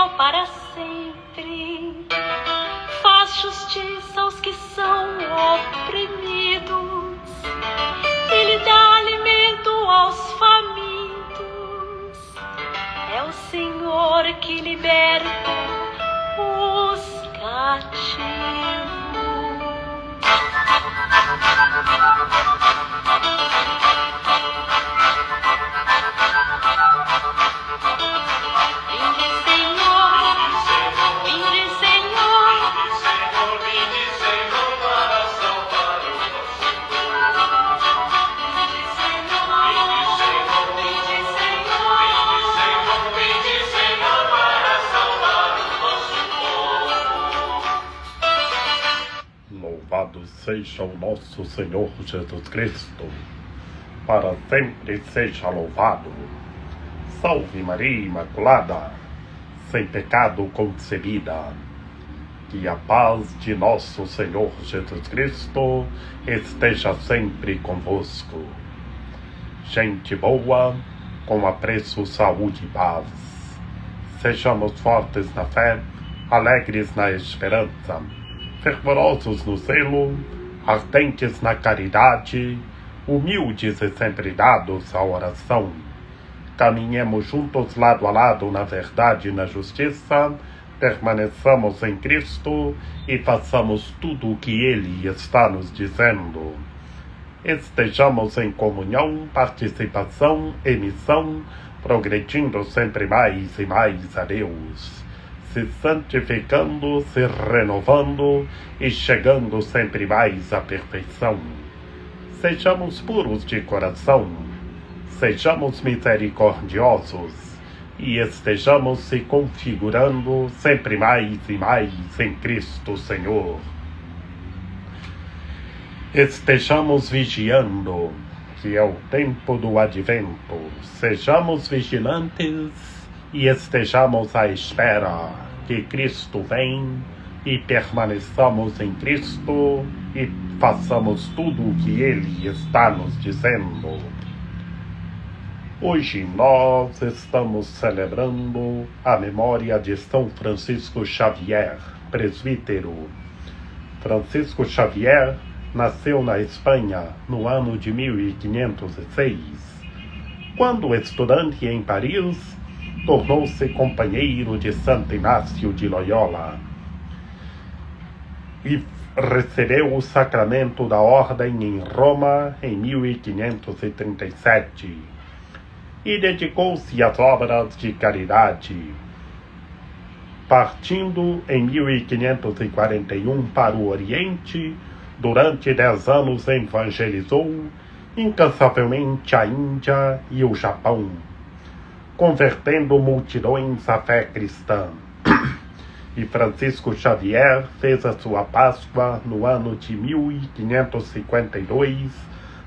fiel para sempre, faz justiça aos que são oprimidos, Ele dá alimento aos famintos. É o Senhor que liberta os cativos. Louvado seja o nosso Senhor Jesus Cristo, para sempre seja louvado. Salve Maria Imaculada, sem pecado concebida. Que a paz de nosso Senhor Jesus Cristo esteja sempre convosco. Gente boa, com apreço, saúde e paz. Sejamos fortes na fé, alegres na esperança, fervorosos no zelo, ardentes na caridade, humildes e sempre dados à oração. Caminhemos juntos lado a lado na verdade e na justiça, permaneçamos em Cristo e façamos tudo o que Ele está nos dizendo. Estejamos em comunhão, participação e missão, progredindo sempre mais e mais a Deus, se santificando, se renovando e chegando sempre mais à perfeição. Sejamos puros de coração, sejamos misericordiosos e estejamos se configurando sempre mais e mais em Cristo Senhor. Estejamos vigiando, que é o tempo do advento. Sejamos vigilantes e estejamos à espera que Cristo vem e permaneçamos em Cristo e façamos tudo o que Ele está nos dizendo. Hoje nós estamos celebrando a memória de São Francisco Xavier, presbítero. Francisco Xavier nasceu na Espanha no ano de 1506. Quando estudante em Paris, tornou-se companheiro de Santo Inácio de Loyola e recebeu o sacramento da ordem em Roma em 1537 e dedicou-se às obras de caridade. Partindo em 1541 para o Oriente, durante 10 anos evangelizou incansavelmente a Índia e o Japão, convertendo multidões à fé cristã. E Francisco Xavier fez a sua Páscoa no ano de 1552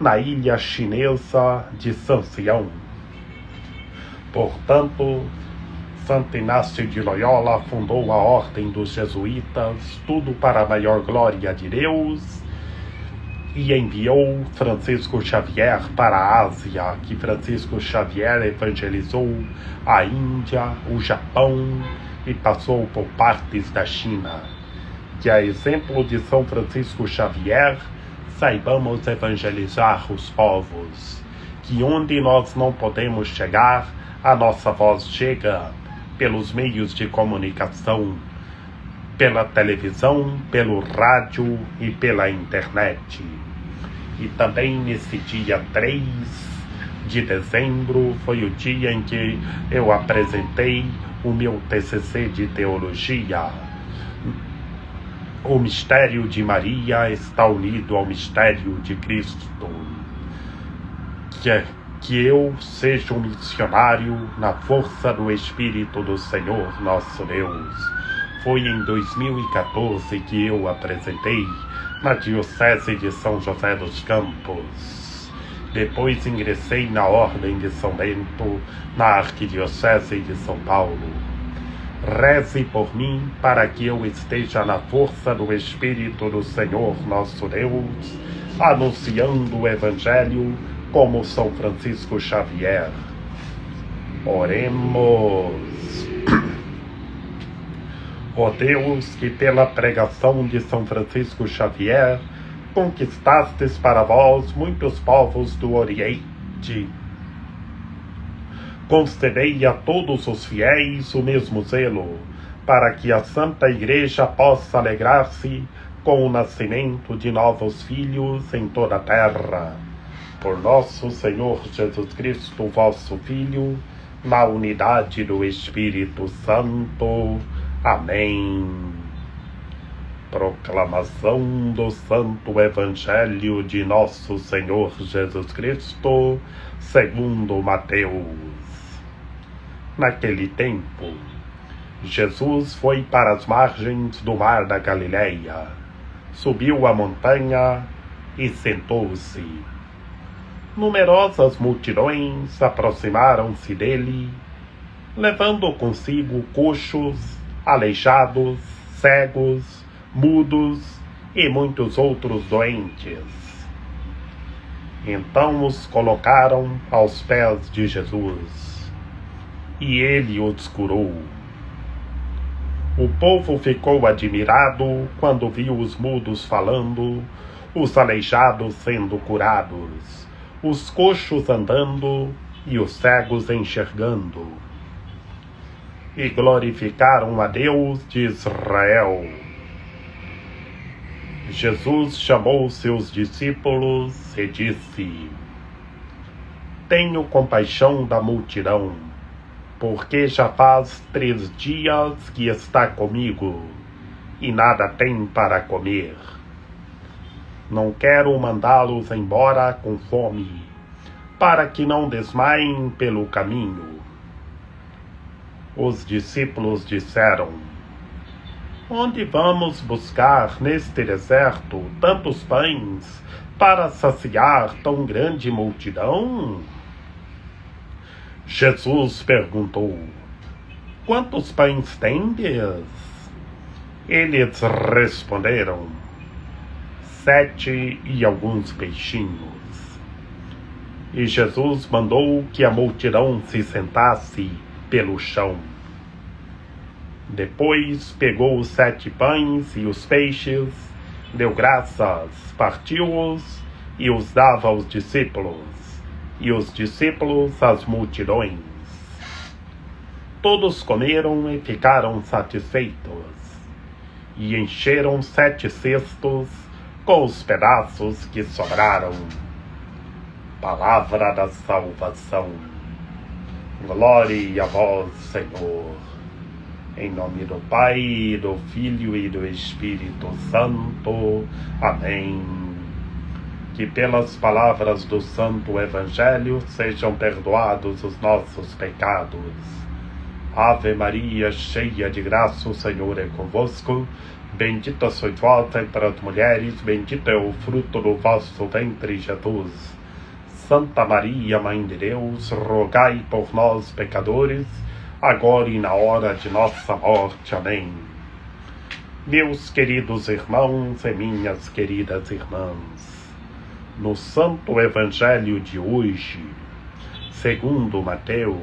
na ilha chinesa de Sancião. Portanto, Santo Inácio de Loyola fundou a Ordem dos Jesuítas, tudo para a maior glória de Deus, e enviou Francisco Xavier para a Ásia, que Francisco Xavier evangelizou a Índia, o Japão e passou por partes da China. Que, a exemplo de São Francisco Xavier, saibamos evangelizar os povos, que onde nós não podemos chegar, a nossa voz chega pelos meios de comunicação, pela televisão, pelo rádio e pela internet. E também nesse dia 3 de dezembro foi o dia em que eu apresentei o meu TCC de teologia. O mistério de Maria está unido ao mistério de Cristo. Que eu seja um missionário na força do Espírito do Senhor nosso Deus. Foi em 2014 que eu apresentei na Diocese de São José dos Campos. Depois ingressei na Ordem de São Bento, na Arquidiocese de São Paulo. Reze por mim para que eu esteja na força do Espírito do Senhor nosso Deus, anunciando o Evangelho como São Francisco Xavier. Oremos. Ó Deus, que pela pregação de São Francisco Xavier conquistastes para vós muitos povos do Oriente, concedei a todos os fiéis o mesmo zelo, para que a Santa Igreja possa alegrar-se com o nascimento de novos filhos em toda a terra. Por nosso Senhor Jesus Cristo, vosso Filho, na unidade do Espírito Santo. Amém. Proclamação do Santo Evangelho de nosso Senhor Jesus Cristo, segundo Mateus. Naquele tempo, Jesus foi para as margens do mar da Galileia, subiu a montanha e sentou-se. Numerosas multidões aproximaram-se dele, levando consigo coxos, aleijados, cegos, mudos e muitos outros doentes. Então os colocaram aos pés de Jesus, e ele os curou. O povo ficou admirado quando viu os mudos falando, os aleijados sendo curados, os coxos andando e os cegos enxergando. E glorificaram a Deus de Israel. Jesus chamou seus discípulos e disse: Tenho compaixão da multidão, porque já faz 3 dias que está comigo e nada tem para comer. Não quero mandá-los embora com fome, para que não desmaiem pelo caminho. Os discípulos disseram: Onde vamos buscar neste deserto tantos pães para saciar tão grande multidão? Jesus perguntou: Quantos pães tendes? Eles responderam: 7 e alguns peixinhos. E Jesus mandou que a multidão se sentasse pelo chão. Depois pegou os 7 pães e os peixes, deu graças, partiu-os e os dava aos discípulos, e os discípulos às multidões. Todos comeram e ficaram satisfeitos, e encheram 7 cestos com os pedaços que sobraram. Palavra da salvação. Glória a vós, Senhor. Em nome do Pai, do Filho e do Espírito Santo. Amém. Que pelas palavras do Santo Evangelho sejam perdoados os nossos pecados. Ave Maria, cheia de graça, o Senhor é convosco. Bendita sois vós entre as mulheres, bendito é o fruto do vosso ventre, Jesus. Santa Maria, Mãe de Deus, rogai por nós, pecadores, agora e na hora de nossa morte. Amém. Meus queridos irmãos e minhas queridas irmãs, no Santo Evangelho de hoje, segundo Mateus,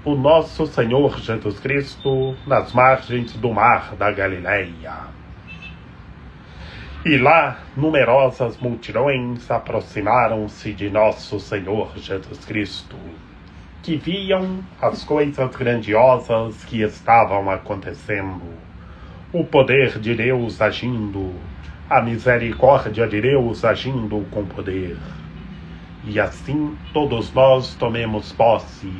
o nosso Senhor Jesus Cristo nas margens do mar da Galileia. E lá, numerosas multidões aproximaram-se de nosso Senhor Jesus Cristo, que viam as coisas grandiosas que estavam acontecendo, o poder de Deus agindo, a misericórdia de Deus agindo com poder. E assim todos nós tomemos posse,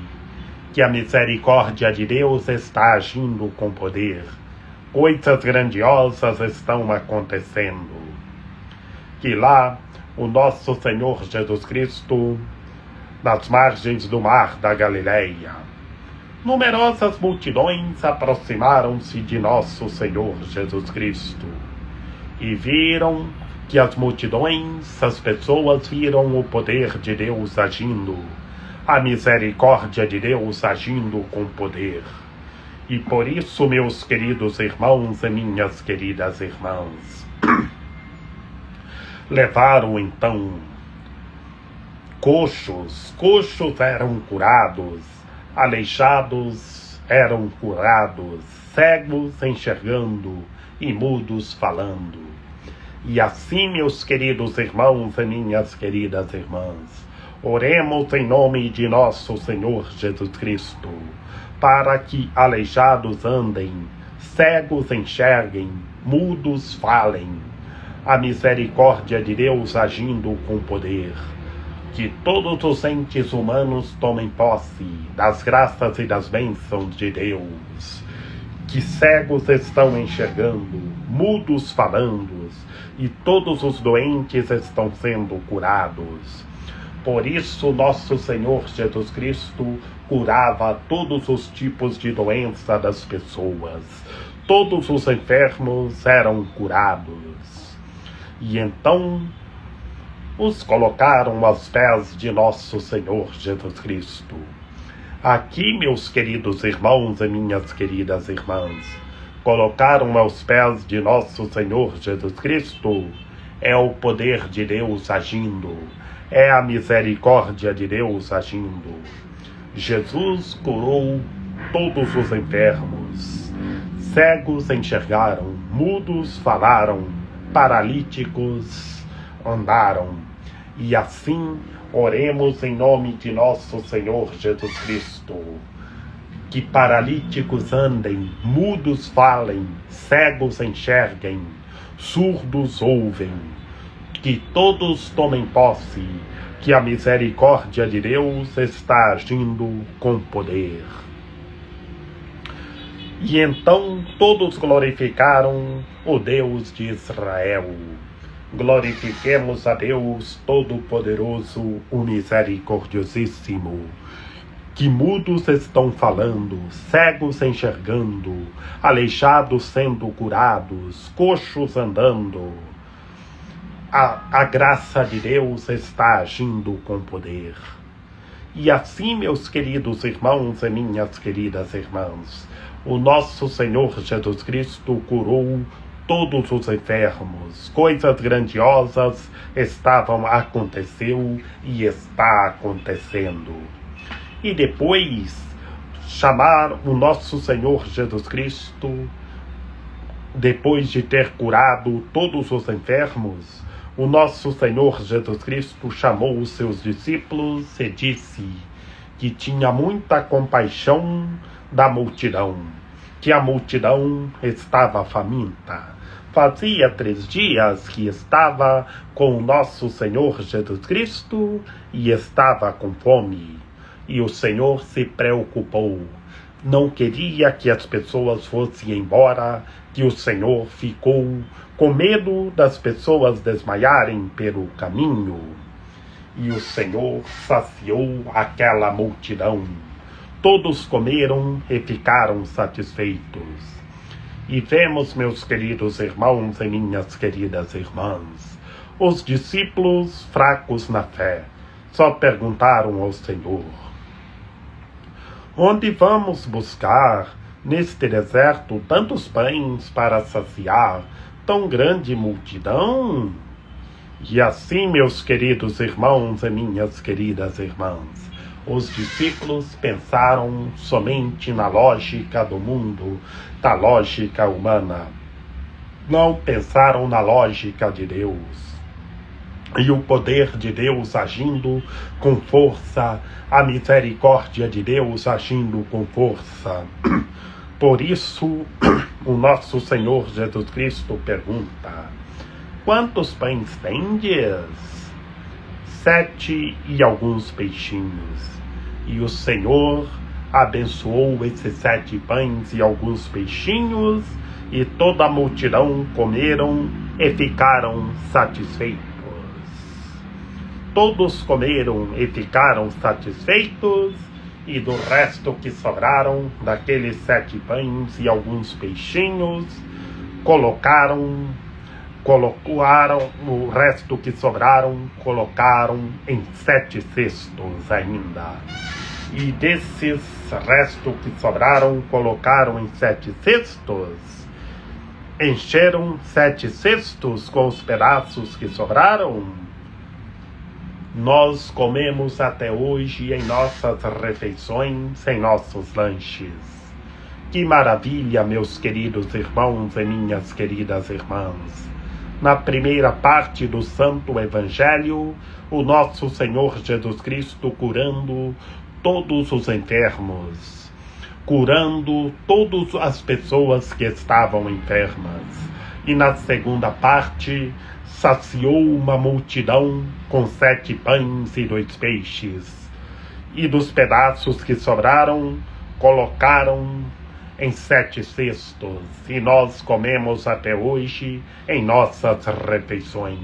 que a misericórdia de Deus está agindo com poder. Coisas grandiosas estão acontecendo. Que lá o nosso Senhor Jesus Cristo, nas margens do mar da Galileia, numerosas multidões aproximaram-se de nosso Senhor Jesus Cristo e viram que as multidões, as pessoas viram o poder de Deus agindo, a misericórdia de Deus agindo com poder. E por isso, meus queridos irmãos e minhas queridas irmãs, levaram então coxos eram curados, aleijados eram curados, cegos enxergando e mudos falando. E assim, meus queridos irmãos e minhas queridas irmãs, oremos em nome de nosso Senhor Jesus Cristo, para que aleijados andem, cegos enxerguem, mudos falem, a misericórdia de Deus agindo com poder, que todos os entes humanos tomem posse das graças e das bênçãos de Deus, que cegos estão enxergando, mudos falando, e todos os doentes estão sendo curados. Por isso, nosso Senhor Jesus Cristo curava todos os tipos de doença das pessoas. Todos os enfermos eram curados. E então os colocaram aos pés de nosso Senhor Jesus Cristo. Aqui, meus queridos irmãos e minhas queridas irmãs, colocaram aos pés de nosso Senhor Jesus Cristo é o poder de Deus agindo, é a misericórdia de Deus agindo. Jesus curou todos os enfermos, cegos enxergaram, mudos falaram, paralíticos andaram. E assim, oremos em nome de nosso Senhor Jesus Cristo, que paralíticos andem, mudos falem, cegos enxerguem, surdos ouvem, que todos tomem posse, que a misericórdia de Deus está agindo com poder. E então todos glorificaram o Deus de Israel. Glorifiquemos a Deus Todo-Poderoso, o Misericordiosíssimo, que mudos estão falando, cegos enxergando, aleijados sendo curados, coxos andando. A graça de Deus está agindo com poder. E assim, meus queridos irmãos e minhas queridas irmãs, o nosso Senhor Jesus Cristo curou todos os enfermos. Coisas grandiosas aconteceu e está acontecendo. E depois, chamar o nosso Senhor Jesus Cristo, depois de ter curado todos os enfermos, o nosso Senhor Jesus Cristo chamou os seus discípulos e disse que tinha muita compaixão da multidão, que a multidão estava faminta. Fazia 3 dias que estava com o nosso Senhor Jesus Cristo e estava com fome. E o Senhor se preocupou. Não queria que as pessoas fossem embora, que o Senhor ficou com medo das pessoas desmaiarem pelo caminho. E o Senhor saciou aquela multidão. Todos comeram e ficaram satisfeitos. E vemos, meus queridos irmãos e minhas queridas irmãs, os discípulos fracos na fé só perguntaram ao Senhor: onde vamos buscar neste deserto tantos pães para saciar tão grande multidão? E assim, meus queridos irmãos e minhas queridas irmãs, os discípulos pensaram somente na lógica do mundo, da lógica humana. Não pensaram na lógica de Deus. E o poder de Deus agindo com força, a misericórdia de Deus agindo com força. Por isso, o nosso Senhor Jesus Cristo pergunta: quantos pães tendes? 7 e alguns peixinhos. E o Senhor abençoou esses 7 pães e alguns peixinhos, e toda a multidão comeram e ficaram satisfeitos. Todos comeram e ficaram satisfeitos, e do resto que sobraram, daqueles 7 pães e alguns peixinhos, colocaram o resto que sobraram, colocaram em 7 cestos ainda. E desses restos que sobraram, colocaram em 7 cestos, encheram 7 cestos com os pedaços que sobraram. Nós comemos até hoje em nossas refeições, em nossos lanches. Que maravilha, meus queridos irmãos e minhas queridas irmãs! Na primeira parte do Santo Evangelho, o nosso Senhor Jesus Cristo curando todos os enfermos, curando todas as pessoas que estavam enfermas. E na segunda parte, saciou uma multidão com 7 pães e 2 peixes. E dos pedaços que sobraram, colocaram em 7 cestos, e nós comemos até hoje em nossas refeições.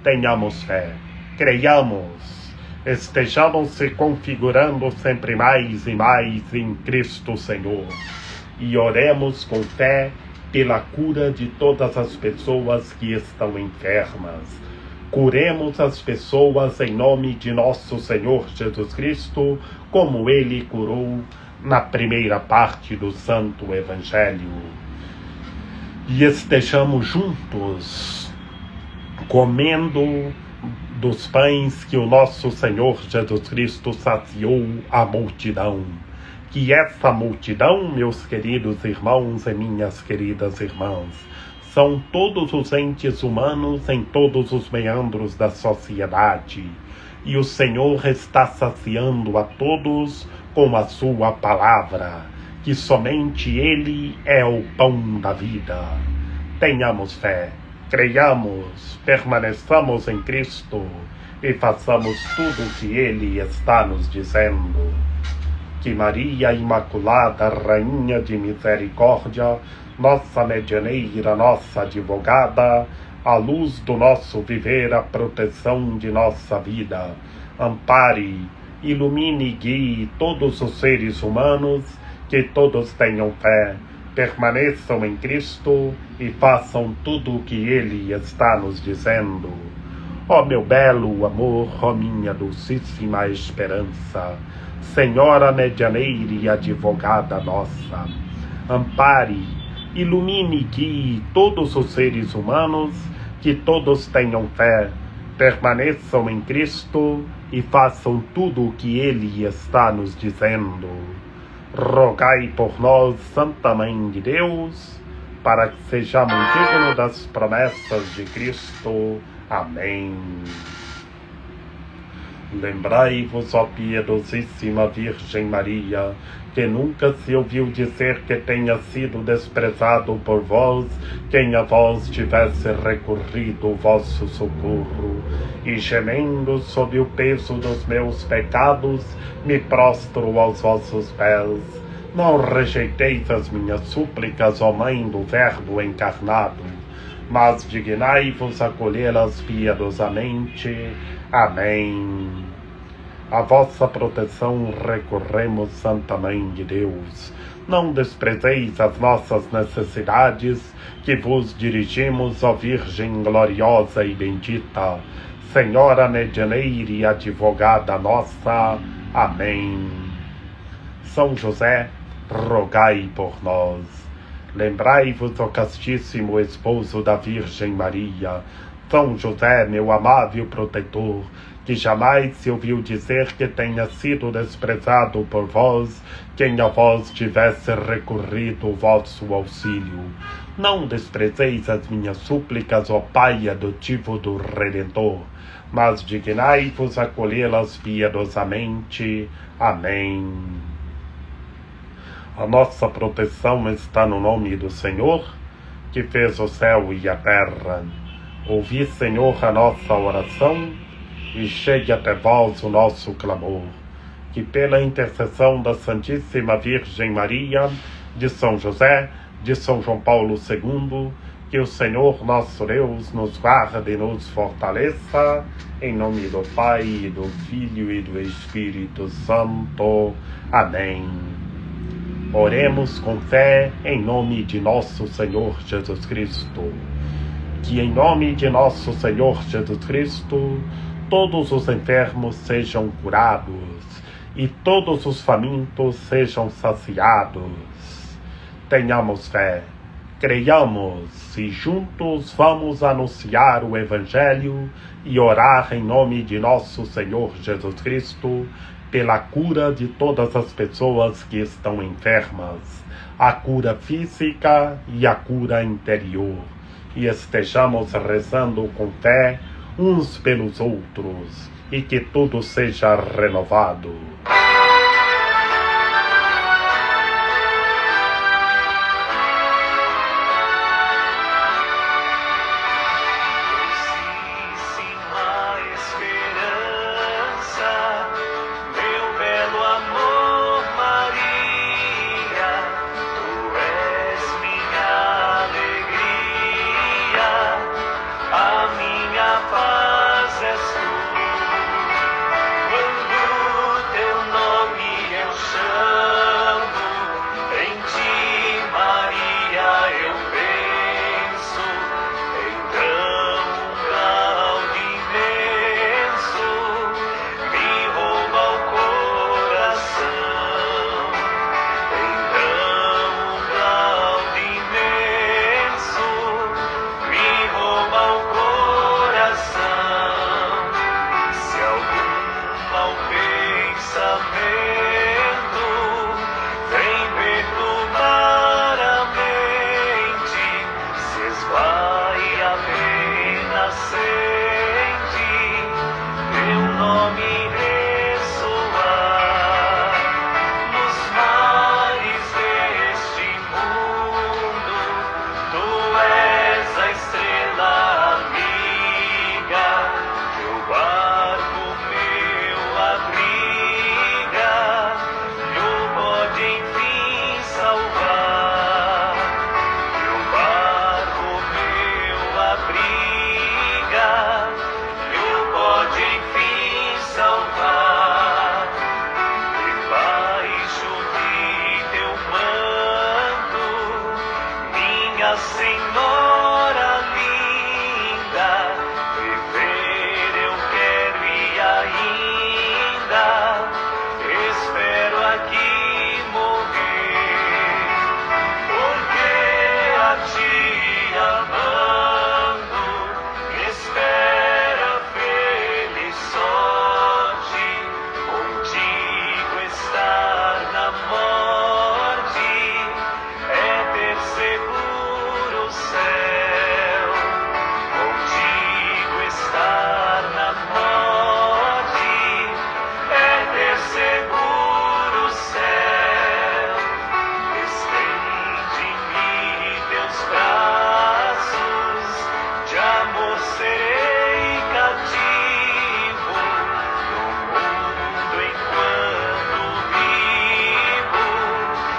Tenhamos fé, creiamos, estejamos se configurando sempre mais e mais em Cristo Senhor, e oremos com fé pela cura de todas as pessoas que estão enfermas. Curemos as pessoas em nome de nosso Senhor Jesus Cristo, como Ele curou na primeira parte do Santo Evangelho. E estejamos juntos, comendo dos pães que o nosso Senhor Jesus Cristo saciou a multidão. Que essa multidão, meus queridos irmãos e minhas queridas irmãs, são todos os entes humanos em todos os meandros da sociedade. E o Senhor está saciando a todos com a sua palavra, que somente Ele é o pão da vida. Tenhamos fé, creiamos, permaneçamos em Cristo e façamos tudo o que Ele está nos dizendo. Que Maria Imaculada, Rainha de Misericórdia, nossa medianeira, nossa advogada, a luz do nosso viver, a proteção de nossa vida, ampare, ilumine e guie todos os seres humanos, que todos tenham fé, permaneçam em Cristo e façam tudo o que Ele está nos dizendo. Ó meu belo amor, ó minha dulcíssima esperança, Senhora medianeira e advogada nossa, ampare, ilumine e guie todos os seres humanos, que todos tenham fé, permaneçam em Cristo e façam tudo o que Ele está nos dizendo. Rogai por nós, Santa Mãe de Deus, para que sejamos dignos das promessas de Cristo. Amém. Lembrai-vos, ó piedosíssima Virgem Maria, que nunca se ouviu dizer que tenha sido desprezado por vós quem a vós tivesse recorrido o vosso socorro. E gemendo sob o peso dos meus pecados, me prostro aos vossos pés. Não rejeiteis as minhas súplicas, ó Mãe do Verbo encarnado, mas dignai-vos acolhê-las piedosamente. Amém. A vossa proteção recorremos, Santa Mãe de Deus. Não desprezeis as nossas necessidades, que vos dirigimos, ó Virgem gloriosa e bendita, Senhora medianeira e advogada nossa. Amém. São José, rogai por nós. Lembrai-vos, ó castíssimo esposo da Virgem Maria, São José, meu amável protetor, que jamais se ouviu dizer que tenha sido desprezado por vós quem a vós tivesse recorrido o vosso auxílio. Não desprezeis as minhas súplicas, ó Pai adotivo do Redentor, mas dignai-vos acolhê-las piedosamente. Amém. A nossa proteção está no nome do Senhor, que fez o céu e a terra. Ouvi, Senhor, a nossa oração, e chegue até vós o nosso clamor. Que pela intercessão da Santíssima Virgem Maria, de São José, de São João Paulo II, que o Senhor nosso Deus nos guarde e nos fortaleça, em nome do Pai, e do Filho e do Espírito Santo. Amém. Oremos com fé em nome de nosso Senhor Jesus Cristo. Que em nome de nosso Senhor Jesus Cristo, todos os enfermos sejam curados e todos os famintos sejam saciados. Tenhamos fé, creiamos e juntos vamos anunciar o Evangelho e orar em nome de nosso Senhor Jesus Cristo, pela cura de todas as pessoas que estão enfermas, a cura física e a cura interior, e estejamos rezando com fé uns pelos outros, e que tudo seja renovado. Senhora linda, viver eu quero e ainda espero aqui morrer, porque a ti amando espera feliz sorte, contigo estar na morte é ter seguro céu, contigo estar na morte é ter seguro céu. Estende em mim teus braços, de amor serei cativo, no mundo enquanto vivo,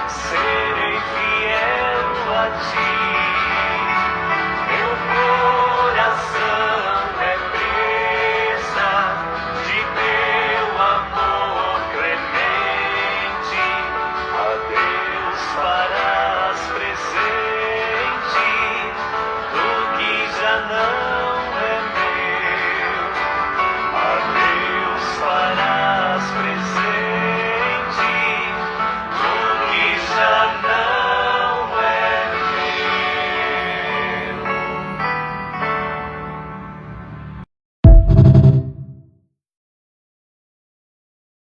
serei fiel a ti. Meu coração é presa de teu amor clemente, a Deus farás presente do que já não é meu, a Deus farás presente do que já não